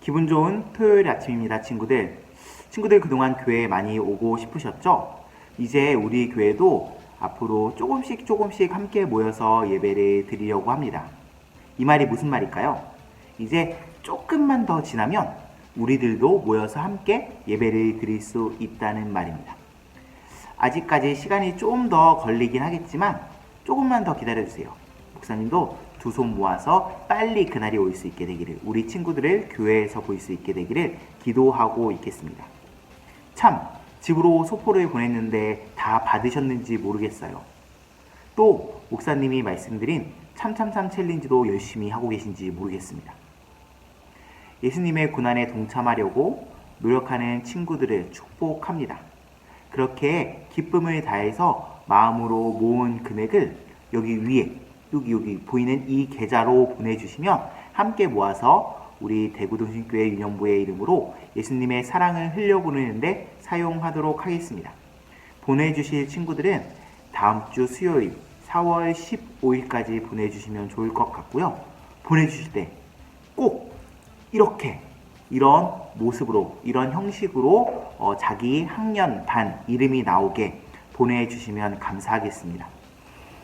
기분 좋은 토요일 아침입니다, 친구들. 친구들 그동안 교회에 많이 오고 싶으셨죠? 이제 우리 교회도 앞으로 조금씩 함께 모여서 예배를 드리려고 합니다. 이 말이 무슨 말일까요? 이제 조금만 더 지나면 우리들도 모여서 함께 예배를 드릴 수 있다는 말입니다. 아직까지 시간이 좀 더 걸리긴 하겠지만 조금만 더 기다려주세요. 목사님도 두 손 모아서 빨리 그날이 올 수 있게 되기를, 우리 친구들을 교회에서 볼 수 있게 되기를 기도하고 있겠습니다. 참, 집으로 소포를 보냈는데 다 받으셨는지 모르겠어요. 또 목사님이 말씀드린 참참참 챌린지도 열심히 하고 계신지 모르겠습니다. 예수님의 고난에 동참하려고 노력하는 친구들을 축복합니다. 그렇게 기쁨을 다해서 마음으로 모은 금액을 여기 위에 여기 보이는 이 계좌로 보내주시면 함께 모아서 우리 대구동신교회 유년부의 이름으로 예수님의 사랑을 흘려보내는데 사용하도록 하겠습니다. 보내주실 친구들은 다음 주 수요일 4월 15일까지 보내주시면 좋을 것 같고요. 보내주실 때 꼭 이런 모습으로, 이런 형식으로 자기 학년 반 이름이 나오게 보내주시면 감사하겠습니다.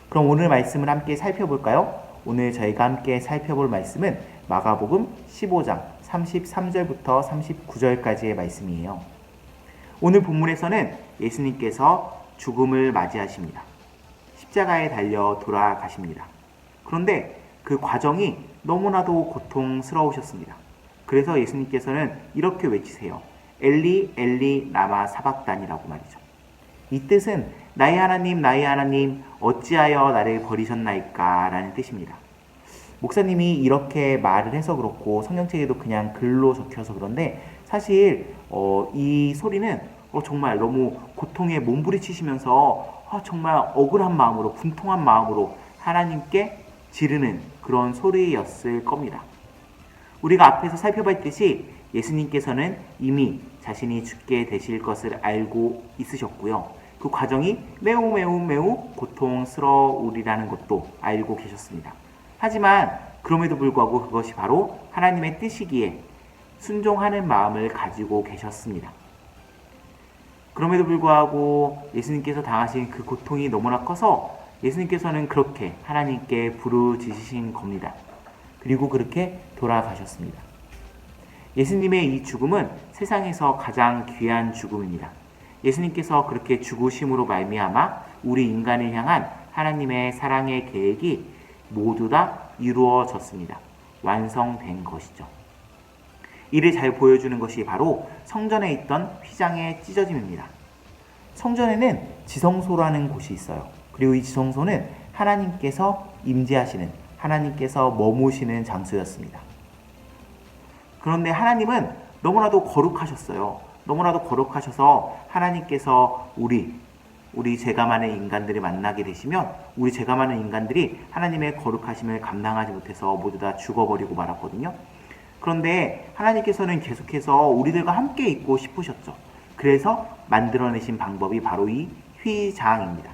그럼 오늘 말씀을 함께 살펴볼까요? 오늘 저희가 함께 살펴볼 말씀은 마가복음 15장 33절부터 39절까지의 말씀이에요. 오늘 본문에서는 예수님께서 죽음을 맞이하십니다. 십자가에 달려 돌아가십니다. 그런데 그 과정이 너무나도 고통스러우셨습니다. 그래서 예수님께서는 이렇게 외치세요. 엘리 엘리 라마 사박단이라고 말이죠. 이 뜻은 나의 하나님 어찌하여 나를 버리셨나이까 라는 뜻입니다. 목사님이 이렇게 말을 해서 그렇고 성경책에도 그냥 글로 적혀서 그런데 사실 이 소리는 정말 너무 고통에 몸부리치시면서 정말 억울한 마음으로, 분통한 마음으로 하나님께 지르는 그런 소리였을 겁니다. 우리가 앞에서 살펴봤듯이 예수님께서는 이미 자신이 죽게 되실 것을 알고 있으셨고요. 그 과정이 매우 고통스러우리라는 것도 알고 계셨습니다. 하지만 그럼에도 불구하고 그것이 바로 하나님의 뜻이기에 순종하는 마음을 가지고 계셨습니다. 그럼에도 불구하고 예수님께서 당하신 그 고통이 너무나 커서 예수님께서는 그렇게 하나님께 부르짖으신 겁니다. 그리고 그렇게 돌아가셨습니다. 예수님의 이 죽음은 세상에서 가장 귀한 죽음입니다. 예수님께서 그렇게 죽으심으로 말미암아 우리 인간을 향한 하나님의 사랑의 계획이 모두 다 이루어졌습니다. 완성된 것이죠. 이를 잘 보여주는 것이 바로 성전에 있던 휘장의 찢어짐입니다. 성전에는 지성소라는 곳이 있어요. 그리고 이 지성소는 하나님께서 임재하시는, 하나님께서 머무시는 장소였습니다. 그런데 하나님은 너무나도 거룩하셨어요. 너무나도 거룩하셔서 하나님께서 우리 죄가 많은 인간들을 만나게 되시면 우리 죄가 많은 인간들이 하나님의 거룩하심을 감당하지 못해서 모두 다 죽어버리고 말았거든요. 그런데 하나님께서는 계속해서 우리들과 함께 있고 싶으셨죠. 그래서 만들어내신 방법이 바로 이 휘장입니다.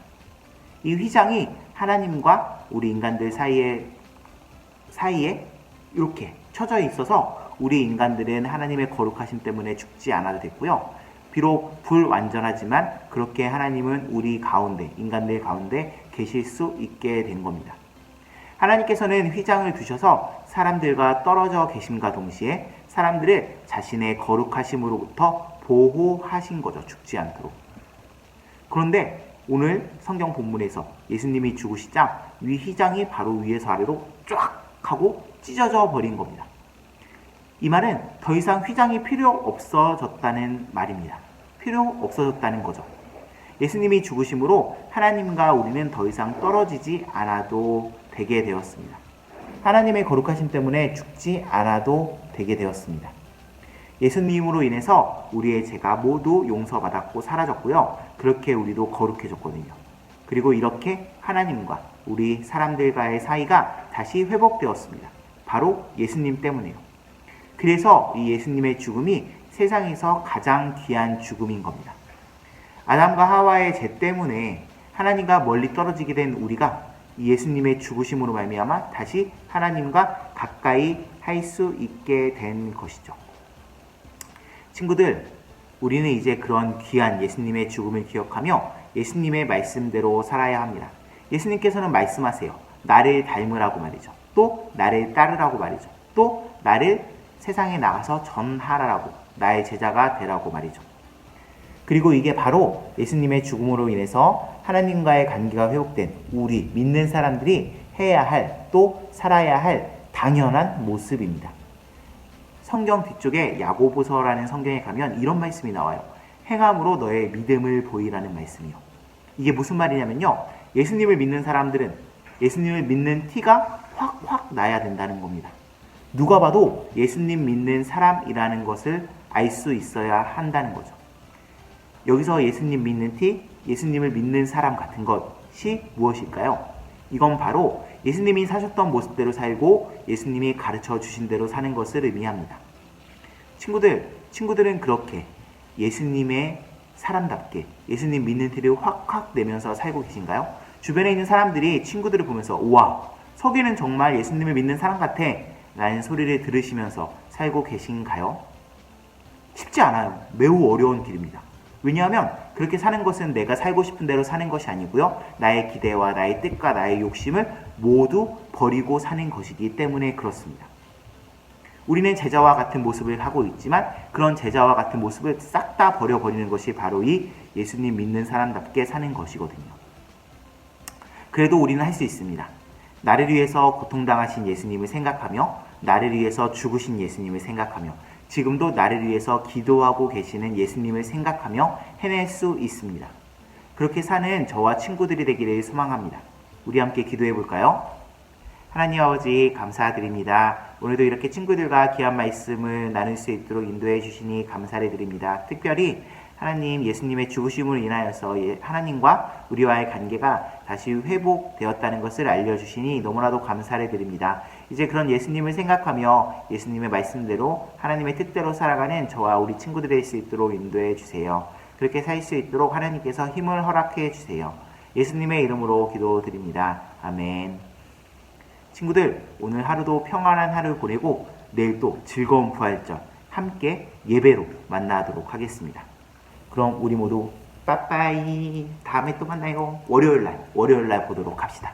이 휘장이 하나님과 우리 인간들 사이에 이렇게 쳐져 있어서 우리 인간들은 하나님의 거룩하심 때문에 죽지 않아도 됐고요. 비록 불완전하지만 그렇게 하나님은 우리 가운데, 인간들 가운데 계실 수 있게 된 겁니다. 하나님께서는 휘장을 두셔서 사람들과 떨어져 계심과 동시에 사람들을 자신의 거룩하심으로부터 보호하신 거죠. 죽지 않도록. 그런데 오늘 성경 본문에서 예수님이 죽으시자 위 휘장이 바로 위에서 아래로 쫙 하고 찢어져 버린 겁니다. 이 말은 더 이상 휘장이 필요 없어졌다는 말입니다. 필요 없어졌다는 거죠. 예수님이 죽으심으로 하나님과 우리는 더 이상 떨어지지 않아도 되게 되었습니다. 하나님의 거룩하심 때문에 죽지 않아도 되게 되었습니다. 예수님으로 인해서 우리의 죄가 모두 용서받았고 사라졌고요. 그렇게 우리도 거룩해졌거든요. 그리고 이렇게 하나님과 우리 사람들과의 사이가 다시 회복되었습니다. 바로 예수님 때문에요. 그래서 이 예수님의 죽음이 세상에서 가장 귀한 죽음인 겁니다. 아담과 하와의 죄 때문에 하나님과 멀리 떨어지게 된 우리가 이 예수님의 죽으심으로 말미암아 다시 하나님과 가까이 할 수 있게 된 것이죠. 친구들, 우리는 이제 그런 귀한 예수님의 죽음을 기억하며 예수님의 말씀대로 살아야 합니다. 예수님께서는 말씀하세요. 나를 닮으라고 말이죠. 또 나를 따르라고 말이죠. 또 나를 세상에 나가서 전하라고, 나의 제자가 되라고 말이죠. 그리고 이게 바로 예수님의 죽음으로 인해서 하나님과의 관계가 회복된 우리 믿는 사람들이 해야 할, 또 살아야 할 당연한 모습입니다. 성경 뒤쪽에 야고보서라는 성경에 가면 이런 말씀이 나와요. 행함으로 너의 믿음을 보이라는 말씀이요. 이게 무슨 말이냐면요. 예수님을 믿는 사람들은 예수님을 믿는 티가 확확 나야 된다는 겁니다. 누가 봐도 예수님 믿는 사람이라는 것을 알 수 있어야 한다는 거죠. 여기서 예수님 믿는 티, 예수님을 믿는 사람 같은 것이 무엇일까요? 이건 바로 예수님이 사셨던 모습대로 살고 예수님이 가르쳐 주신 대로 사는 것을 의미합니다. 친구들은 그렇게 예수님의 사람답게 예수님 믿는 티를 확확 내면서 살고 계신가요? 주변에 있는 사람들이 친구들을 보면서 우와, 서기는 정말 예수님을 믿는 사람 같아 라는 소리를 들으시면서 살고 계신가요? 쉽지 않아요. 매우 어려운 길입니다. 왜냐하면 그렇게 사는 것은 내가 살고 싶은 대로 사는 것이 아니고요. 나의 기대와 나의 뜻과 나의 욕심을 모두 버리고 사는 것이기 때문에 그렇습니다. 우리는 제자와 같은 모습을 하고 있지만 그런 제자와 같은 모습을 싹 다 버려버리는 것이 바로 이 예수님 믿는 사람답게 사는 것이거든요. 그래도 우리는 할 수 있습니다. 나를 위해서 고통당하신 예수님을 생각하며 나를 위해서 죽으신 예수님을 생각하며 지금도 나를 위해서 기도하고 계시는 예수님을 생각하며 해낼 수 있습니다. 그렇게 사는 저와 친구들이 되기를 소망합니다. 우리 함께 기도해 볼까요? 하나님 아버지 감사드립니다. 오늘도 이렇게 친구들과 귀한 말씀을 나눌 수 있도록 인도해 주시니 감사를 드립니다. 특별히 하나님 예수님의 죽으심으로 인하여서 하나님과 우리와의 관계가 다시 회복되었다는 것을 알려주시니 너무나도 감사를 드립니다. 이제 그런 예수님을 생각하며 예수님의 말씀대로 하나님의 뜻대로 살아가는 저와 우리 친구들이 될 수 있도록 인도해 주세요. 그렇게 살 수 있도록 하나님께서 힘을 허락해 주세요. 예수님의 이름으로 기도드립니다. 아멘. 친구들, 오늘 하루도 평안한 하루 보내고 내일 또 즐거운 부활절 함께 예배로 만나도록 하겠습니다. 그럼 우리 모두 빠빠이. 다음에 또 만나요. 월요일날 보도록 합시다.